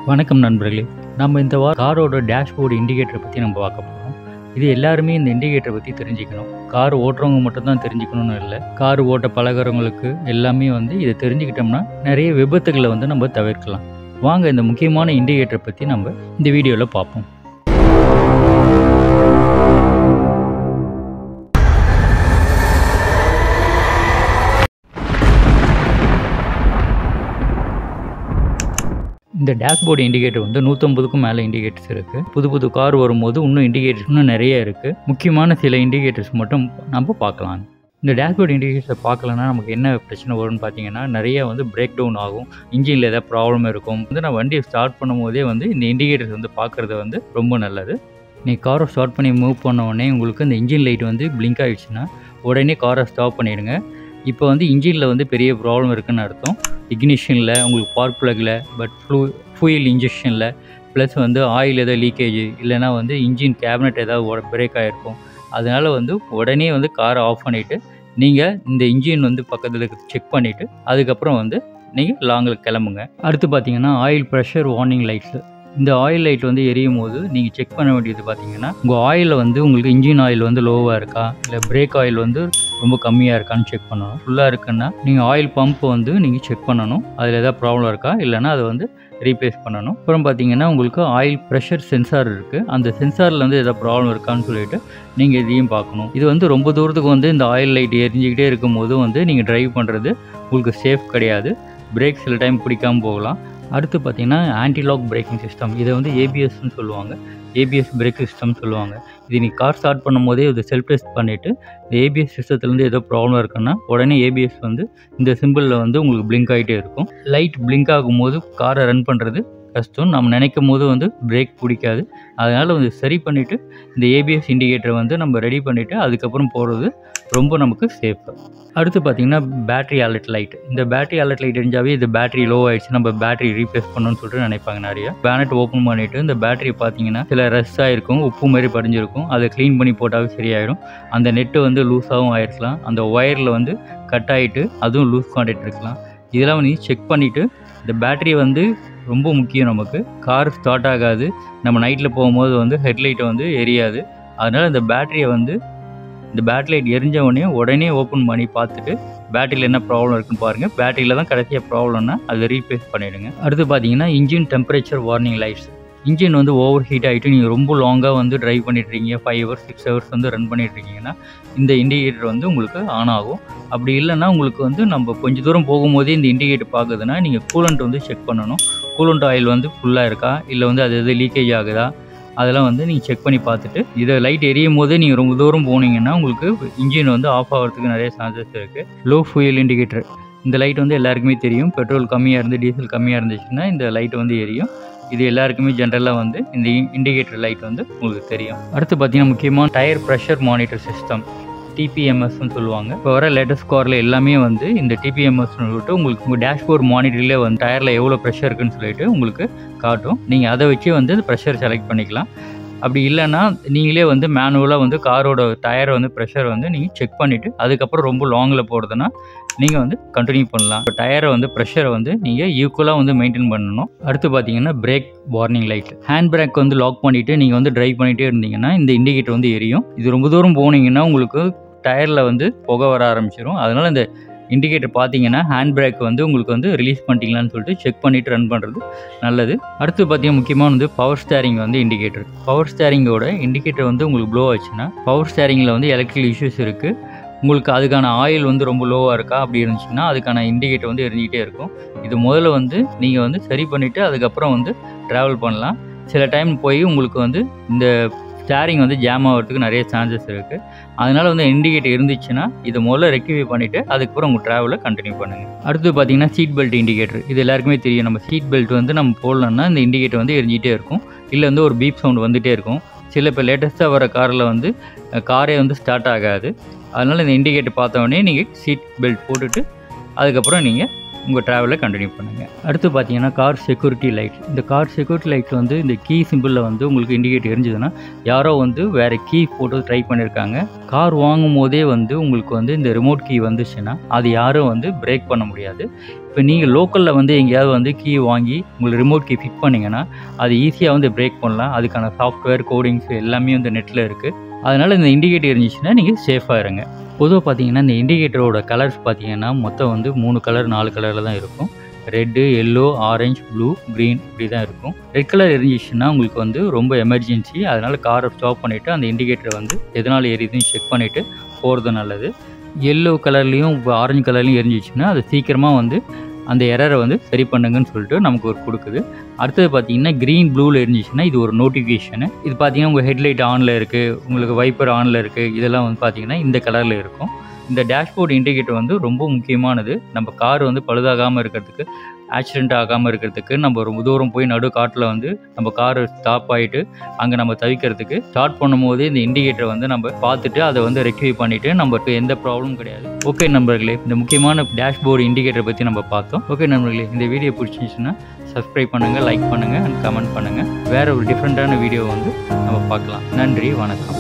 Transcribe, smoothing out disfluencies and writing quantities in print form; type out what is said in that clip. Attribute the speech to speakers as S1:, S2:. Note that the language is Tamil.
S1: வணக்கம் நண்பர்களே. நம்ம இந்த காரோட டேஷ்போர்டு இண்டிகேட்டரை பற்றி நம்ம பார்க்க போகிறோம். இது எல்லாருமே இந்த இண்டிகேட்டரை பற்றி தெரிஞ்சுக்கணும். கார் ஓட்டுறவங்க மட்டும்தான் தெரிஞ்சுக்கணும்னு இல்லை, கார் ஓட்ட பழகிறவங்களுக்கு எல்லாமே இதை தெரிஞ்சுக்கிட்டோம்னா நிறைய விபத்துகளை நம்ம தவிர்க்கலாம். வாங்க இந்த முக்கியமான இண்டிகேட்டரை பற்றி நம்ம இந்த வீடியோவில் பார்ப்போம். இந்த டேஷ்போர்டு இண்டிகேட்டர் 150க்கும் மேலே இண்டிகேட்டர்ஸ் இருக்குது. புது கார் வரும்போது இன்னும் நிறைய இருக்குது. முக்கியமான சில இண்டிகேட்டர்ஸ் மட்டும் நம்ம பார்க்கலாம். இந்த டேஷ்போர்டு இண்டிகேட்டர்ஸை பார்க்கலன்னா நமக்கு என்ன பிரச்சனை வரும்னு பார்த்தீங்கன்னா, நிறைய பிரேக் டவுன் ஆகும், இன்ஜினில் ஏதாவது ப்ராப்ளம் இருக்கும். நான் வண்டியை ஸ்டார்ட் பண்ணும் போதே இந்த இண்டிகேட்டர்ஸ் பார்க்குறது ரொம்ப நல்லது. நீங்கள் காரை ஸ்டார்ட் பண்ணி மூவ் பண்ண உடனே உங்களுக்கு இந்த இன்ஜின் லைட் பிளிங்க் ஆகிடுச்சுன்னா உடனே காரை ஸ்டாப் பண்ணிடுங்க. இப்போ இன்ஜினில் பெரிய ப்ராப்ளம் இருக்குதுன்னு அர்த்தம். இக்னிஷனில், உங்களுக்கு ஸ்பார்க் ப்ளக்கில், ஃபியூயல் இன்ஜெக்ஷனில், ப்ளஸ் ஆயில் ஏதாவது லீக்கேஜ், இல்லைனா இன்ஜின் கேபினட் ஏதாவது பிரேக் ஆகிருக்கும். அதனால் உடனே காரை ஆஃப் பண்ணிவிட்டு நீங்கள் இந்த இன்ஜின் பக்கத்தில் செக் பண்ணிவிட்டு அதுக்கப்புறம் நீங்கள் லாங்கில் கிளம்புங்க. அடுத்து பார்த்தீங்கன்னா ஆயில் ப்ரெஷர் வார்னிங் லைட்ஸு. இந்த ஆயில் லைட் எரியும் போது நீங்கள் செக் பண்ண வேண்டியது பார்த்தீங்கன்னா, உங்கள் ஆயிலில் உங்களுக்கு இன்ஜின் ஆயில் லோவாக இருக்கா, இல்லை பிரேக் ஆயில் ரொம்ப கம்மியாக இருக்கான்னு செக் பண்ணணும். ஃபுல்லாக இருக்குன்னா நீங்கள் ஆயில் பம்ப் நீங்கள் செக் பண்ணணும், அதில் ஏதாவது ப்ராப்ளம் இருக்கா, இல்லைனா அதை ரீப்ளேஸ் பண்ணணும். அப்புறம் பார்த்தீங்கன்னா உங்களுக்கு ஆயில் ப்ரெஷர் சென்சார் இருக்குது. அந்த சென்சாரில் ஏதாவது ப்ராப்ளம் இருக்கான்னு சொல்லிட்டு நீங்கள் இதையும் பார்க்கணும். இது ரொம்ப தூரத்துக்கு இந்த ஆயில் லைட் எரிஞ்சிக்கிட்டே இருக்கும்போது நீங்கள் டிரைவ் பண்ணுறது உங்களுக்கு சேஃப் கிடையாது. பிரேக் சில டைம் பிடிக்காமல் போகலாம். அடுத்து பார்த்தீங்கன்னா ஆன்டிலாக் பிரேக்கிங் சிஸ்டம். இதை ஏபிஎஸ்ன்னு சொல்லுவாங்க, ஏபிஎஸ் பிரேக் சிஸ்டம்னு சொல்லுவாங்க. இது நீங்கள் கார் ஸ்டார்ட் பண்ணும் போதே இதை செல்ஃப் டெஸ்ட் பண்ணிவிட்டு இந்த ஏபிஎஸ் சிஸ்டத்துலேருந்து ஏதோ ப்ராப்ளம் இருக்குன்னா உடனே ஏபிஎஸ் இந்த சிம்பிளில் உங்களுக்கு பிளிங்க் ஆகிட்டே இருக்கும். லைட் பிளிங்க் ஆகும்போது காரை ரன் பண்ணுறது கஷ்டம். நம்ம நினைக்கும் போது பிரேக் பிடிக்காது. அதனால் சரி பண்ணிவிட்டு இந்த ஏபிஎஸ் இண்டிகேட்டரை நம்ம ரெடி பண்ணிவிட்டு அதுக்கப்புறம் போகிறது ரொம்ப நமக்கு சேஃபு. அடுத்து பார்த்திங்கன்னா பேட்ரி அலர்ட் லைட். இந்த பேட்ரி அலர்ட் லைட் எரிஞ்சாவே இது பேட்ரி லோ ஆகிடுச்சு, நம்ம பேட்ரி ரீப்ளேஸ் பண்ணணும்னு சொல்லிட்டு நினைப்பாங்க நிறைய. பேனட் ஓப்பன் பண்ணிவிட்டு இந்த பேட்டரி பார்த்தீங்கன்னா சில ரஷ்ஷாக இருக்கும், உப்பு மாதிரி படிஞ்சிருக்கும். அதை க்ளீன் பண்ணி போட்டாவே சரியாயிடும். அந்த நெட்டு லூஸாகவும் ஆகிருக்கலாம், அந்த ஒயரில் கட் ஆகிட்டு அதுவும் லூஸ் கான்டாக்ட் இருக்கலாம். இதெல்லாம் செக் பண்ணிவிட்டு இந்த பேட்டரி ரொம்ப முக்கியம். நமக்கு கார் ஸ்டார்ட் ஆகாது, நம்ம நைட்டில் போகும்போது ஹெட்லைட்டை எரியாது. அதனால் இந்த பேட்டரியை இந்த பேட்டரி லைட் எரிஞ்ச உடனே ஓப்பன் பண்ணி பார்த்துட்டு பேட்டரியில் என்ன ப்ராப்ளம் இருக்குன்னு பாருங்கள். பேட்டரியில் தான் கடைசியாக ப்ராப்ளம்னா அதை ரீப்ளேஸ் பண்ணிவிடுங்க. அடுத்து பார்த்தீங்கன்னா engine temperature warning lights. Engine over heat ஆகிட்டு நீங்கள் ரொம்ப லாங்காக டிரைவ் பண்ணிட்டுருக்கீங்க, 5 hours 6 hours ரன் பண்ணிட்டுருக்கீங்கன்னா இந்த இண்டிகேட்டர் உங்களுக்கு ஆன் ஆகும். அப்படி இல்லைன்னா உங்களுக்கு நம்ம கொஞ்சம் தூரம் போகும்போதே இந்த இண்டிகேட்டர் பார்க்குதுன்னா நீங்கள் கூலண்ட் செக் பண்ணணும். கூலண்ட் ஆயில் ஃபுல்லாக இருக்கா, இல்லை அது எது லீக்கேஜ் ஆகுதா, அதெல்லாம் நீங்கள் செக் பண்ணி பார்த்துட்டு இதை லைட் எரியும் போதே நீங்கள் ரொம்ப தூரம் போனீங்கன்னா உங்களுக்கு இன்ஜின் ஆஃப் ஆகிறதுக்கு நிறைய சான்சஸ் இருக்குது. Low fuel indicator. இந்த லைட் எல்லாருக்குமே தெரியும். பெட்ரோல் கம்மியாக இருந்து டீசல் கம்மியாக இருந்துச்சுன்னா இந்த லைட் எரியும். இது எல்லாருக்குமே ஜென்ரலாக இந்த இண்டிகேட்டர் லைட் உங்களுக்கு தெரியும். அடுத்து பார்த்தீங்கன்னா முக்கியமாக டயர் ப்ரெஷர் மானிட்டர் சிஸ்டம், டிபிஎம்எஸ்ன்னு சொல்லுவாங்க. இப்போ வர லேட்டஸ்ட் காரில் எல்லாமே இந்த டிபிஎம்எஸ்ன்னு சொல்லிட்டு உங்களுக்கு உங்கள் டேஷ்போர்ட் மானிட்டரிலே டயரில் எவ்வளோ ப்ரெஷர் இருக்குன்னு சொல்லிட்டு உங்களுக்கு காட்டும். நீங்கள் அதை வச்சு இந்த ப்ரெஷர் செலக்ட் பண்ணிக்கலாம். அப்படி இல்லைன்னா நீங்களே மேனுவலாக காரோட டயரை ப்ரெஷர் நீங்கள் செக் பண்ணிவிட்டு அதுக்கப்புறம் ரொம்ப லாங்கில் போகிறதுனா நீங்கள் கண்டினியூ பண்ணலாம். இப்போ டயரை ப்ரெஷரை நீங்கள் ஈக்குவலாக மெயின்டைன் பண்ணணும். அடுத்து பார்த்தீங்கன்னா brake warning light. Hand brake lock பண்ணிவிட்டு நீங்கள் ட்ரைவ் பண்ணிகிட்டே இருந்தீங்கன்னா இந்த இண்டிகேட்டர் எரியும். இது ரொம்ப தூரம் போனீங்கன்னா உங்களுக்கு டயரில் புகை வர ஆரம்பிச்சிடும். அதனால் இந்த இண்டிகேட்டர் பார்த்தீங்கன்னா ஹேண்ட் பிரேக் உங்களுக்கு ரிலீஸ் பண்ணிட்டீங்களான்னு சொல்லிட்டு செக் பண்ணிவிட்டு ரன் பண்ணுறது நல்லது. அடுத்து பார்த்தீங்கன்னா முக்கியமாக பவர் ஸ்டேரிங் இண்டிகேட்டர். பவர் ஸ்டேரிங்கோட இண்டிகேட்டர் உங்களுக்கு ப்ளோ ஆச்சுன்னா பவர் ஸ்டேரிங்கில் எலக்ட்ரிக்கல் இஷ்யூஸ் இருக்குது. உங்களுக்கு அதுக்கான ஆயில் ரொம்ப லோவாக இருக்கா, அப்படி இருந்துச்சுன்னா அதுக்கான இண்டிகேட்டர் எரிஞ்சிக்கிட்டே இருக்கும். இது முதல்ல நீங்கள் சரி பண்ணிவிட்டு அதுக்கப்புறம் ட்ராவல் பண்ணலாம். சில டைம் போய் உங்களுக்கு இந்த ஸ்டேரிங் ஜாம் ஆகிறதுக்கு நிறைய சான்சஸ் இருக்குது. அதனால் இண்டிகேட்டர் இருந்துச்சுன்னா இதை முதல்ல ரெக்டிஃபை பண்ணிவிட்டு அதுக்கப்புறம் உங்கள் ட்ராவலை கண்டினியூ பண்ணுங்கள். அடுத்து பார்த்தீங்கன்னா சீட் பெல்ட் இண்டிகேட்டர். இது எல்லாருக்குமே தெரியும். நம்ம சீட் பெல்ட் நம்ம போடலன்னா இந்த இண்டிகேட்டர் எரிஞ்சிட்டே இருக்கும், இல்லை ஒரு பீப் சவுண்ட் வந்துகிட்டே இருக்கும். சில இப்போ லேட்டஸ்ட்டாக வர காரில் காரே ஸ்டார்ட் ஆகாது. அதனால் இந்த இண்டிகேட்டர் பார்த்தோடனே நீங்கள் சீட் பெல்ட் போட்டுட்டு அதுக்கப்புறம் நீங்கள் உங்கள் ட்ராவலை கண்டினியூ பண்ணுங்கள். அடுத்து பார்த்தீங்கன்னா கார் செக்யூரிட்டி லைட். இந்த கார் செக்யூரிட்டி லைட் இந்த கீ சிம்பிளில் உங்களுக்கு இண்டிகேட்டர் எரிஞ்சுதுன்னா யாரோ வேறு கீ போட்டு ட்ரை பண்ணியிருக்காங்க. கார் வாங்கும் போதே உங்களுக்கு இந்த ரிமோட் கீ வந்துச்சுன்னா அது யாரும் பிரேக் பண்ண முடியாது. இப்போ நீங்கள் லோக்கலில் வந்து எங்கேயாவது வந்து கீ வாங்கி உங்களுக்கு ரிமோட் கீ ஃபிட் பண்ணிங்கன்னா அது ஈஸியாக வந்து பிரேக் பண்ணலாம். அதுக்கான சாஃப்ட்வேர் கோடிங்ஸ் எல்லாமே வந்து நெட்டில் இருக்குது. அதனால் இந்த இண்டிகேட்டர் இருந்துச்சுன்னா நீங்கள் சேஃபாக இருங்க. பொதுவாக பார்த்தீங்கன்னா இந்த இண்டிகேட்டரோட கலர்ஸ் பார்த்தீங்கன்னா மொத்தம் வந்து 3 கலர் 4 கலரில் தான் இருக்கும். Red, yellow, orange, blue, green இப்படி தான் இருக்கும். ரெட் கலர் எரிஞ்சிச்சுன்னா உங்களுக்கு வந்து ரொம்ப எமர்ஜென்சி. அதனால் காரை ஸ்டாப் பண்ணிவிட்டு அந்த இண்டிகேட்டரை வந்து எதனால் எரியுதுன்னு செக் பண்ணிவிட்டு போகிறது நல்லது. எல்லோ கலர்லேயும் ஆரஞ்சு கலர்லேயும் எரிஞ்சிச்சுன்னா அது சீக்கிரமாக வந்து அந்த எரரை வந்து சரி பண்ணுங்கன்னு சொல்லிட்டு நமக்கு ஒரு கொடுக்குது. அடுத்தது பார்த்தீங்கன்னா க்ரீன் ப்ளூவில் இருந்துச்சுன்னா இது ஒரு நோட்டிஃபிகேஷனு. இது பார்த்தீங்கன்னா உங்கள் ஹெட்லைட் ஆனில் இருக்குது, உங்களுக்கு வைப்பர் ஆனில் இருக்குது. இதெல்லாம் வந்து பார்த்தீங்கன்னா இந்த கலரில் இருக்கும். இந்த டேஷ்போர்ட் இண்டிகேட்டர் வந்து ரொம்ப முக்கியமானது. நம்ம கார் வந்து பழுதாகாமல் இருக்கிறதுக்கு, ஆக்சிடெண்ட் ஆகாமல் இருக்கிறதுக்கு, நம்ம ரொம்ப தூரம் போய் நடு காட்டில் வந்து நம்ம கார் ஸ்டாப் ஆகிட்டு அங்கே நம்ம தவிக்கிறதுக்கு ஸ்டார்ட் பண்ணும் போதே இந்த இண்டிகேட்டரை வந்து நம்ம பார்த்துட்டு அதை வந்து ரெக்டிஃபை பண்ணிவிட்டு நமக்கு எந்த ப்ராப்ளமும் கிடையாது. ஓகே நண்பர்களே, இந்த முக்கியமான டேஷ்போர்டு இண்டிகேட்டரை பற்றி நம்ம பார்த்தோம். ஓகே நண்பர்களே, இந்த வீடியோ பிடிச்சிருந்துச்சுன்னா சப்ஸ்கிரைப் பண்ணுங்கள், லைக் பண்ணுங்கள் அண்ட் கமெண்ட் பண்ணுங்கள். வேறு ஒரு டிஃப்ரெண்ட்டான வீடியோ வந்து நம்ம பார்க்கலாம். நன்றி, வணக்கம்.